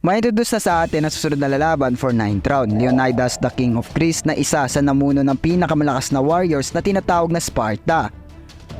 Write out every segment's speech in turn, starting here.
May-introduce na sa atin ang susunod na lalaban for 9th round, Leonidas the King of Greece na isa sa namuno ng pinakamalakas na warriors na tinatawag na Sparta,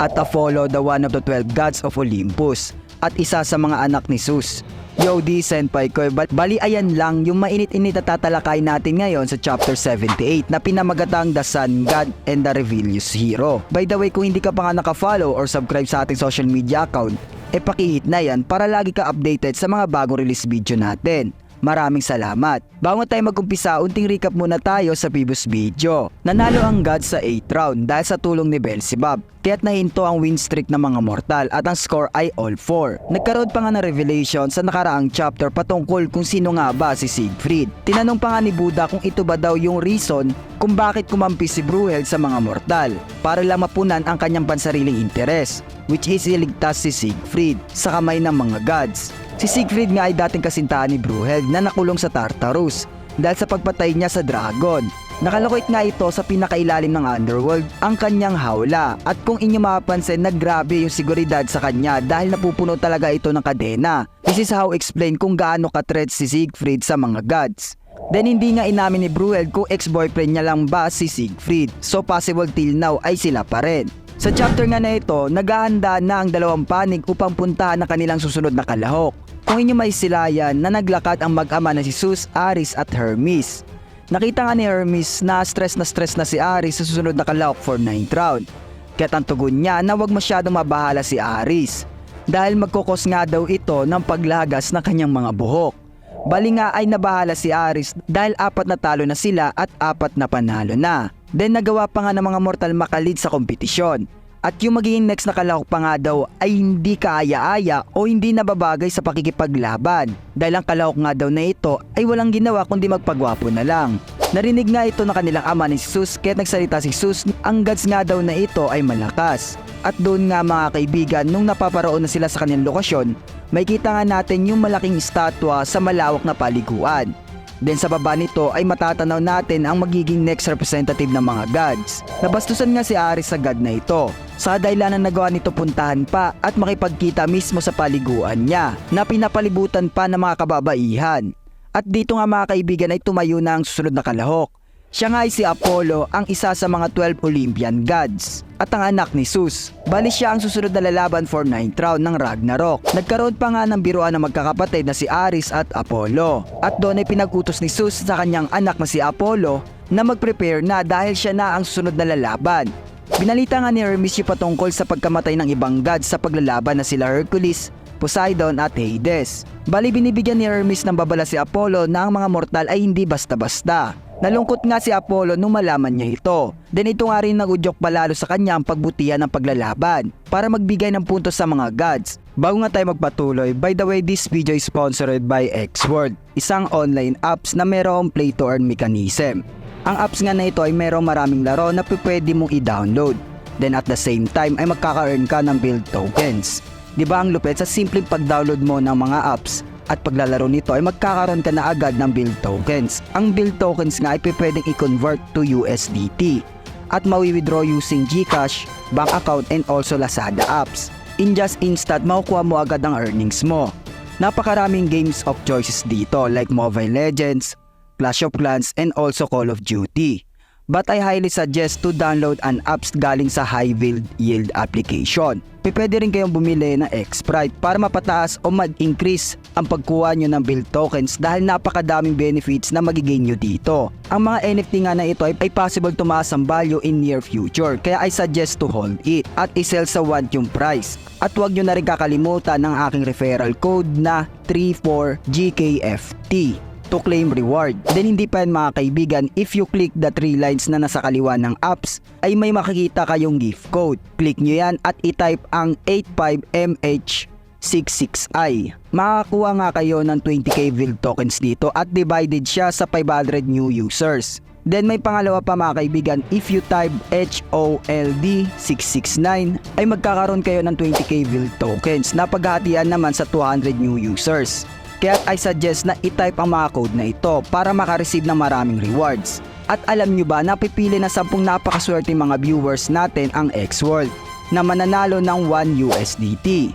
at Apollo the one of the 12 gods of Olympus, at isa sa mga anak ni Zeus. Yo di senpai ko, bali ayan lang yung mainit-init na tatalakay natin ngayon sa chapter 78 na pinamagatang The Sun God and the Rebellious Hero. By the way, kung hindi ka pa nga naka-follow or subscribe sa ating social media account, pakihit na yan para lagi ka updated sa mga bagong release video natin. Maraming salamat. Bago tayo mag-umpisa, unting recap muna tayo sa previous video. Nanalo ang God sa 8th round dahil sa tulong ni Beelzebub, kaya't nahinto ang win streak ng mga mortal at ang score ay all 4. Nagkaroon pa nga ng revelation sa nakaraang chapter patungkol kung sino nga ba si Siegfried. Tinanong pa nga ni Buddha kung ito ba daw yung reason kung bakit kumampi si Brühel sa mga mortal, para lang mapunan ang kanyang pansariling interes, which is iligtas si Siegfried sa kamay ng mga gods. Si Siegfried nga ay dating kasintahan ni Brühel na nakulong sa Tartarus dahil sa pagpatay niya sa dragon. Nakalokoit nga ito sa pinakailalim ng underworld ang kanyang hawla, at kung inyo mapapansin, naggrabe yung seguridad sa kanya dahil napupuno talaga ito ng kadena. This is how explain kung gaano ka-threat si Siegfried sa mga gods. Then hindi nga inamin ni Brühel kung ex-boyfriend niya lang ba si Siegfried, so possible till now ay sila pa rin. Sa chapter nga na ito, naghahanda na ang dalawang panig upang puntahan ang kanilang susunod na kalahok. Kung inyo maisilayan na naglakad ang mag-ama na si Zeus, Ares at Hermes. Nakita nga ni Hermes na stress na si Ares sa susunod na kalahok for 9th round. Kaya't ang tugon niya na wag masyadong mabahala si Ares dahil magkukos nga daw ito ng paglagas ng kanyang mga buhok. Bali nga ay nabahala si Ares dahil 4 na talo na sila at 4 na panalo na. Then nagawa pa nga ng mga mortal makalid sa kompetisyon. At yung magiging next na kalahok pa nga daw ay hindi kaaya-aya o hindi nababagay sa pakikipaglaban, dahil ang kalahok nga daw na ito ay walang ginawa kundi magpagwapo na lang. Narinig nga ito ng kanilang ama ni Zeus, kaya't nagsalita si Zeus, ang gods nga daw na ito ay malakas. At doon nga mga kaibigan, nung napaparoon na sila sa kanilang lokasyon, may kita nga natin yung malaking estatwa sa malawak na paliguan. Then sa baba nito ay matatanaw natin ang magiging next representative ng mga gods. Nabastusan nga si Ares sa god na ito, sa dahilan na nagawa nito puntahan pa at makipagkita mismo sa paliguan niya na pinapalibutan pa ng mga kababaihan. At dito nga mga kaibigan ay tumayo na ang susunod na kalahok. Siya nga ay si Apollo, ang isa sa mga 12 Olympian gods at ang anak ni Zeus. Bali siya ang susunod na lalaban for 9th round ng Ragnarok. Nagkaroon pa nga ng biruan ng magkakapatid na si Ares at Apollo, at doon ay pinag-utos ni Zeus sa kanyang anak na si Apollo na mag-prepare na dahil siya na ang susunod na lalaban. Binalita nga ni Hermes yung patungkol sa pagkamatay ng ibang gods sa paglalaban na sila Hercules, Poseidon at Hades. Bali binibigyan ni Hermes ng babala si Apollo na ang mga mortal ay hindi basta-basta. Nalungkot nga si Apollo nung malaman niya ito. Then ito nga rin nag-udyok palalo sa kanya ang pagbutihan ng paglalaban para magbigay ng puntos sa mga gods. Bago nga tayo magpatuloy, by the way, this video is sponsored by XWorld, isang online apps na mayroong play to earn mechanism. Ang apps nga na ito ay mayroong maraming laro na pwede mong i-download. Then at the same time ay magkaka-earn ka ng build tokens. Diba ang lupit sa simpleng pag-download mo ng mga apps at paglalaro nito ay magkakaroon ka na agad ng build tokens. Ang build tokens nga ay pwedeng i-convert to USDT at mawi-withdraw using GCash, bank account and also Lazada apps. In just instant, makukuha mo agad ang earnings mo. Napakaraming games of choices dito like Mobile Legends, Clash of Clans and also Call of Duty. But I highly suggest to download an apps galing sa high yield application. Pwede rin kayong bumili ng X-Sprite para mapataas o mag-increase ang pagkuha nyo ng build tokens dahil napakadaming benefits na magiging nyo dito. Ang mga NFT nga na ito ay possible tumaas ang value in near future, kaya I suggest to hold it at i-sell sa want yung price. At huwag nyo na rin kakalimutan ng aking referral code na 34GKFT to claim reward. Then hindi pa yan mga kaibigan, if you click the 3 lines na nasa kaliwa ng apps ay may makikita kayong gift code. Click nyo yan at i-type ang 85MH66I. Makakuha nga kayo ng 20k build tokens dito at divided siya sa 500 new users. Then may pangalawa pa mga kaibigan, if you type HOLD669 ay magkakaroon kayo ng 20k build tokens na paghahatian naman sa 200 new users. Kaya I suggest na i-type ang mga code na ito para makareceive ng maraming rewards. At alam nyo ba, napipili na 10 napakaswerte mga viewers natin ang XWorld na mananalo ng 1 USDT.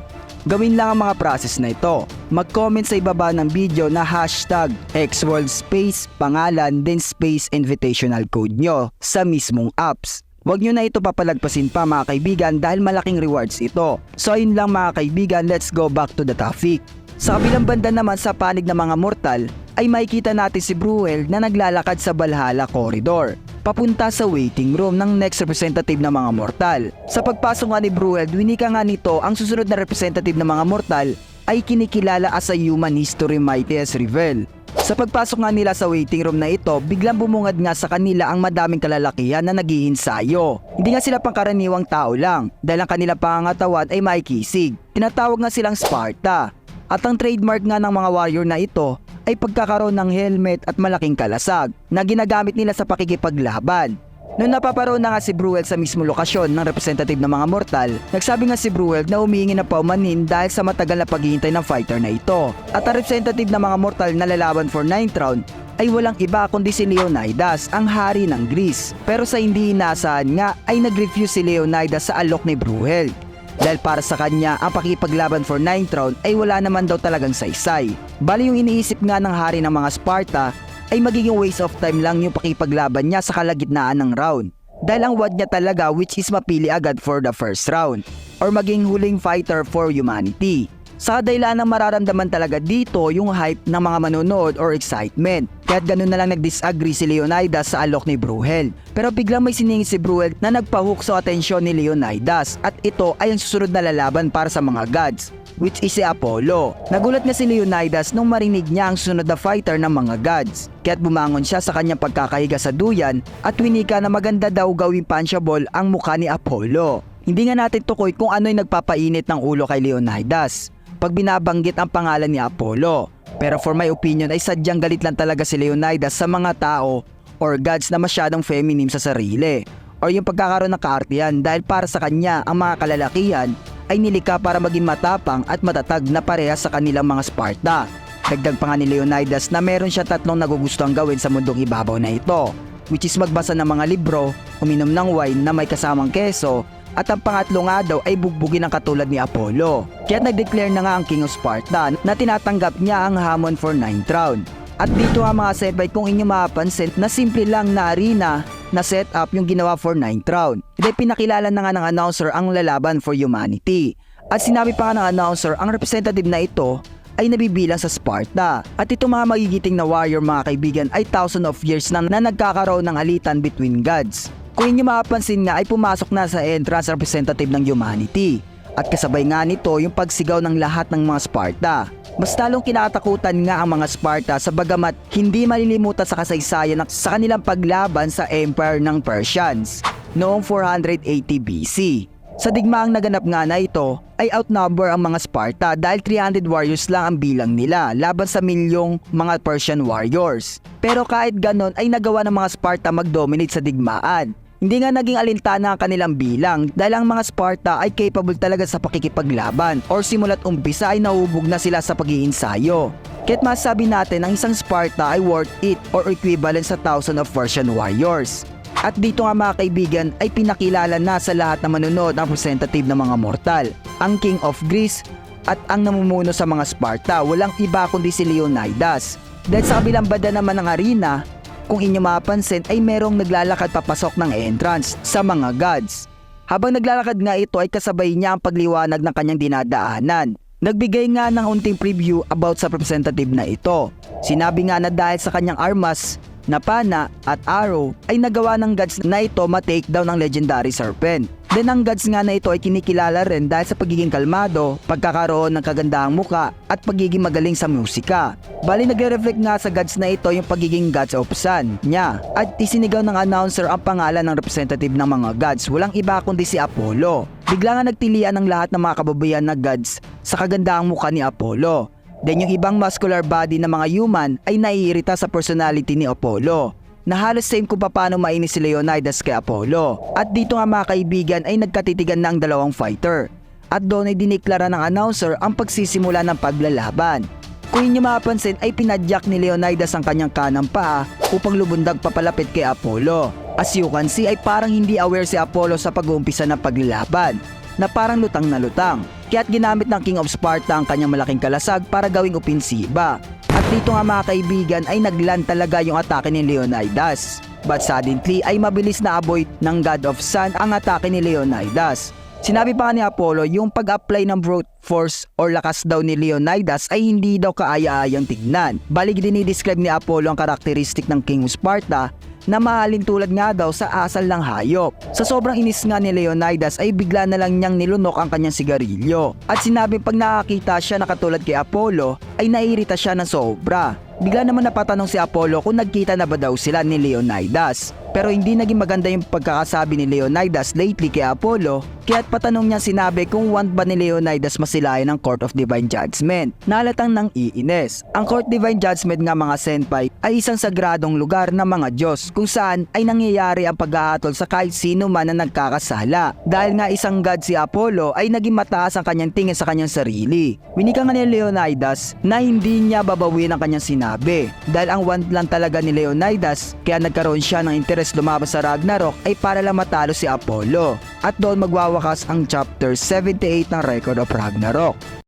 Gawin lang ang mga process na ito. Mag-comment sa ibaba ng video na hashtag xworldspace, pangalan, then space invitational code nyo sa mismong apps. Huwag nyo na ito papalagpasin pa mga kaibigan dahil malaking rewards ito. So ayun lang mga kaibigan, let's go back to the topic. Sa kabilang banda naman sa panig ng mga mortal ay makikita natin si Bruel na naglalakad sa Valhalla Corridor papunta sa waiting room ng next representative ng mga mortal. Sa pagpasok nga ni Bruel, winika nga nito ang susunod na representative ng mga mortal ay kinikilala as a human history mightiest reveal. Sa pagpasok nga nila sa waiting room na ito, biglang bumungad nga sa kanila ang madaming kalalakihan na nag-iinsayo. Hindi nga sila pangkaraniwang tao lang dahil ang kanilang pangangatawan ay makikisig. Tinatawag nga silang Sparta. At ang trademark nga ng mga warrior na ito ay pagkakaroon ng helmet at malaking kalasag na ginagamit nila sa pakikipaglaban. Noong napaparoon na nga si Bruel sa mismo lokasyon ng representative ng mga mortal, nagsabi nga si Bruel na humihingi na paumanhin dahil sa matagal na paghihintay ng fighter na ito. At ang representative ng mga mortal na lalaban for 9th round ay walang iba kundi si Leonidas, ang hari ng Greece. Pero sa hindi inaasahan nga ay nag-refuse si Leonidas sa alok ni Bruel. Dahil para sa kanya, ang pakipaglaban for 9th round ay wala naman daw talagang saysay. Bali yung iniisip nga ng hari ng mga Sparta ay magiging waste of time lang yung pakipaglaban niya sa kalagitnaan ng round. Dahil ang wad niya talaga which is mapili agad for the first round or maging huling fighter for humanity. Sa kadahilan ng mararamdaman talaga dito yung hype ng mga manonood or excitement. Kaya't ganun na lang nag-disagree si Leonidas sa alok ni Bruel. Pero biglang may siningit si Bruel na nagpahook sa atensyon ni Leonidas at ito ay ang susunod na lalaban para sa mga gods, which is si Apollo. Nagulat nga si Leonidas nung marinig niya ang sunod na fighter ng mga gods. Kaya't bumangon siya sa kanyang pagkakahiga sa duyan at winika na maganda daw gawing punchable ang mukha ni Apollo. Hindi nga natin tukoy kung ano'y nagpapainit ng ulo kay Leonidas pag binabanggit ang pangalan ni Apollo. Pero for my opinion ay sadyang galit lang talaga si Leonidas sa mga tao or gods na masyadong feminine sa sarili or yung pagkakaroon ng kaartihan dahil para sa kanya ang mga kalalakihan ay nilikha para maging matapang at matatag na parehas sa kanilang mga Sparta. Dagdag pa nga ni Leonidas na meron siya 3 nagugustuhang gawin sa mundong ibabaw na ito, which is magbasa ng mga libro, uminom ng wine na may kasamang keso, at ang pangatlo nga daw ay bugbugin ang katulad ni Apollo. Kaya nag-declare na nga ang King of Sparta na tinatanggap niya ang hamon for 9th round. At dito nga mga senpai, kung inyo mapapansin na simple lang na arena na setup yung ginawa for 9th round. Dahil pinakilala na nga ng announcer ang lalaban for humanity. At sinabi pa nga ng announcer ang representative na ito ay nabibilang sa Sparta. At itong mga magigiting na warrior mga kaibigan ay thousands of years na nagkakaroon ng alitan between gods. Kung inyo mapapansin nga ay pumasok na sa entrance representative ng humanity. At kasabay nga nito yung pagsigaw ng lahat ng mga Sparta. Mas talong kinatakutan nga ang mga Sparta sa bagamat hindi malilimutan sa kasaysayan sa kanilang paglaban sa Empire ng Persians noong 480 BC. Sa digmaang naganap nga na ito ay outnumber ang mga Sparta dahil 300 warriors lang ang bilang nila laban sa milyong mga Persian warriors. Pero kahit ganon ay nagawa ng mga Sparta mag-dominate sa digmaan. Hindi nga naging alintana ang kanilang bilang dahil ang mga Sparta ay capable talaga sa pakikipaglaban or simula't umpisa ay nahubog na sila sa pag-iinsayo. Kaya't masabi natin ang isang Sparta ay worth it or equivalent sa 1,000 of Persian warriors. At dito nga mga kaibigan ay pinakilala na sa lahat na manonood ang representative ng mga mortal, ang King of Greece at ang namumuno sa mga Sparta, walang iba kundi si Leonidas. Dahil sa kabilang banda naman ng arena, kung inyo mapapansin ay merong naglalakad papasok ng entrance sa mga gods. Habang naglalakad nga ito ay kasabay niya ang pagliwanag ng kanyang dinadaanan. Nagbigay nga ng unting preview about sa representative na ito. Sinabi nga na dahil sa kanyang armas na pana at arrow ay nagawa ng gods na ito ma-take down ng legendary serpent. Then ang gods nga na ito ay kinikilala rin dahil sa pagiging kalmado, pagkakaroon ng kagandahang muka at pagiging magaling sa musika. Bali nagre-reflect nga sa gods na ito yung pagiging gods of sun niya. At isinigaw ng announcer ang pangalan ng representative ng mga gods, walang iba kundi si Apollo. Bigla nga nagtilian ng lahat ng mga kababayan na gods sa kagandahang muka ni Apollo. Then yung ibang muscular body ng mga human ay naiirita sa personality ni Apollo, na halos same kung paano mainis si Leonidas kay Apollo. At dito nga mga kaibigan ay nagkatitigan na ang dalawang fighter. At doon ay diniklara ng announcer ang pagsisimula ng paglalaban. Kung inyo mapapansin ay pinadyak ni Leonidas ang kanyang kanang paa upang lubundag papalapit kay Apollo. As you can see ay parang hindi aware si Apollo sa pag-uumpisa ng paglalaban. na parang lutang na lutang. Kaya't ginamit ng King of Sparta ang kanyang malaking kalasag para gawing opensiba. At dito nga mga kaibigan ay nagland talaga yung atake ni Leonidas. But suddenly ay mabilis na avoid ng God of Sun ang atake ni Leonidas. Sinabi pa ni Apollo yung pag-apply ng brute force or lakas daw ni Leonidas ay hindi daw kaaya-ayang tignan. Balik dinidescribe ni Apollo ang karakteristik ng King of Sparta na mahalin tulad nga daw sa asal ng hayop. Sa sobrang inis nga ni Leonidas ay bigla na lang niyang nilunok ang kanyang sigarilyo. At sinabi pag nakakita siya na katulad kay Apollo ay naiirita siya ng sobra. Bigla naman napatanong si Apollo kung nagkita na ba daw sila ni Leonidas. Pero hindi naging maganda yung pagkakasabi ni Leonidas lately kay Apollo, kaya't patanong niya sinabi kung want ba ni Leonidas masilayan ng Court of Divine Judgment. Nalatang nang iines. Ang Court Divine Judgment nga mga senpai ay isang sagradong lugar ng mga Diyos kung saan ay nangyayari ang paghahatol sa kahit sino man na nagkakasala. Dahil nga isang god si Apollo ay naging mataas ang kanyang tingin sa kanyang sarili. Winika nga ni Leonidas na hindi niya babawin ang kanyang sinabi. Dahil ang want lang talaga ni Leonidas kaya nagkaroon siya ng interes lumabas sa Ragnarok ay para lang matalo si Apollo. At doon magwawakas ang chapter 78 ng Record of Ragnarok.